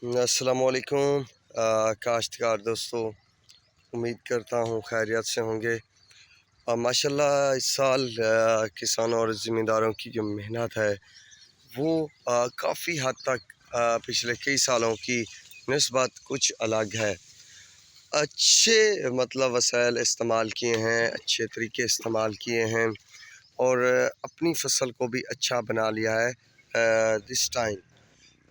अस्सलाम वालेकुम काश्तकार दोस्तों, उम्मीद करता हूँ खैरियत से होंगे। माशाल्लाह इस साल किसानों और ज़मींदारों की जो मेहनत है वो काफ़ी हद तक पिछले कई सालों की निस्बत कुछ अलग है। अच्छे मतलब वसाइल इस्तेमाल किए हैं, अच्छे तरीके इस्तेमाल किए हैं और अपनी फसल को भी अच्छा बना लिया है दिस टाइम।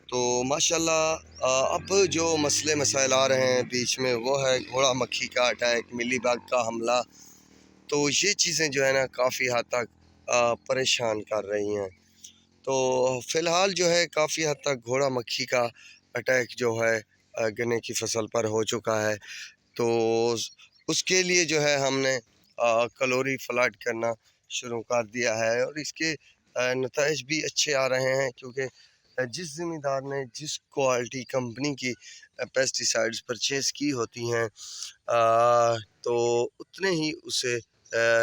तो माशाल्लाह अब जो मसले मसाइल आ रहे हैं बीच में वो है घोड़ा मक्खी का अटैक, मिली बग का हमला। तो ये चीज़ें जो है ना काफ़ी हद तक परेशान कर रही हैं। तो फ़िलहाल जो है काफ़ी हद तक घोड़ा मक्खी का अटैक जो है गन्ने की फसल पर हो चुका है। तो उसके लिए जो है हमने कैलोरी फ्लड करना शुरू कर दिया है और इसके नताइज भी अच्छे आ रहे हैं, क्योंकि जिस ज़मींदार ने जिस क्वालिटी कंपनी की पेस्टिसाइड्स परचेज़ की होती हैं तो उतने ही उसे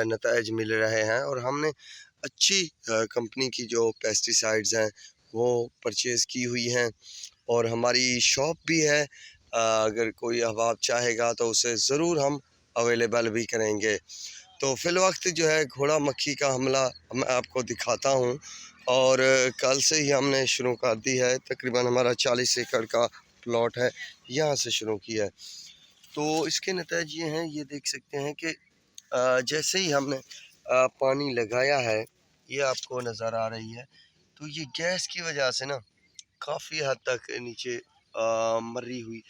नताइज मिल रहे हैं। और हमने अच्छी कंपनी की जो पेस्टिसाइड्स हैं वो परचेज़ की हुई हैं और हमारी शॉप भी है। अगर कोई अहबाब चाहेगा तो उसे ज़रूर हम अवेलेबल भी करेंगे। तो फ़िलवक्त जो है घोड़ा मक्खी का हमला मैं आपको दिखाता हूँ और कल से ही हमने शुरू कर दी है। तकरीबन हमारा 40 एकड़ का प्लॉट है, यहाँ से शुरू किया है। तो इसके नतीजे ये हैं, ये देख सकते हैं कि जैसे ही हमने पानी लगाया है, ये आपको नज़र आ रही है, तो ये गैस की वजह से ना काफ़ी हद तक नीचे मरी हुई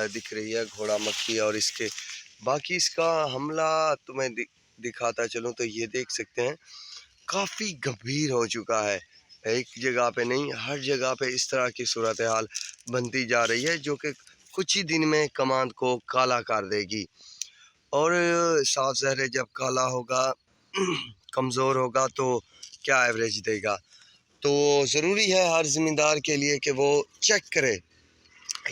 दिख रही है घोड़ा मक्खी। और इसके बाकी इसका हमला तुम्हें दिखाता चलूँ तो ये देख सकते हैं काफ़ी गंभीर हो चुका है। एक जगह पे नहीं, हर जगह पे इस तरह की सूरत हाल बनती जा रही है जो कि कुछ ही दिन में कमांद को काला कर देगी। और साफ ज़ाहिर है जब काला होगा कमज़ोर होगा तो क्या एवरेज देगा। तो ज़रूरी है हर ज़मींदार के लिए कि वो चेक करे।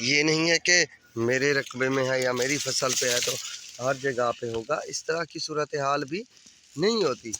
ये नहीं है कि मेरे रकबे में है या मेरी फसल पे है तो हर जगह पे होगा, इस तरह की सूरत हाल भी नहीं होती।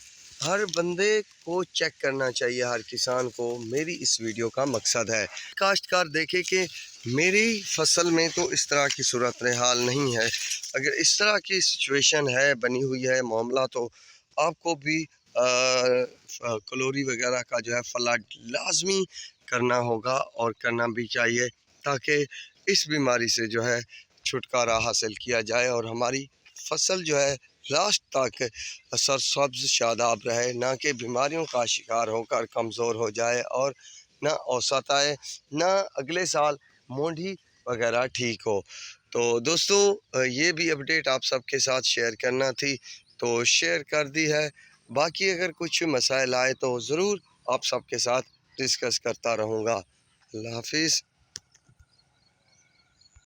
हर बंदे को चेक करना चाहिए, हर किसान को। मेरी इस वीडियो का मकसद है काश्तकार देखे कि मेरी फसल में तो इस तरह की सूरत हाल नहीं है। अगर इस तरह की सिचुएशन है, बनी हुई है मामला, तो आपको भी कैलोरी वगैरह का जो है फ्लड लाजमी करना होगा और करना भी चाहिए, ताकि इस बीमारी से जो है छुटकारा हासिल किया जाए और हमारी फसल जो है लास्ट तक सरसब्ज शादाब रहे, ना कि बीमारियों का शिकार होकर कमज़ोर हो जाए और ना औसत आए, ना अगले साल मोंढी वगैरह ठीक हो। तो दोस्तों ये भी अपडेट आप सबके साथ शेयर करना थी, तो शेयर कर दी है। बाकी अगर कुछ मसाइल आए तो ज़रूर आप सबके साथ डिस्कस करता रहूँगा। अल्लाह हाफिज़।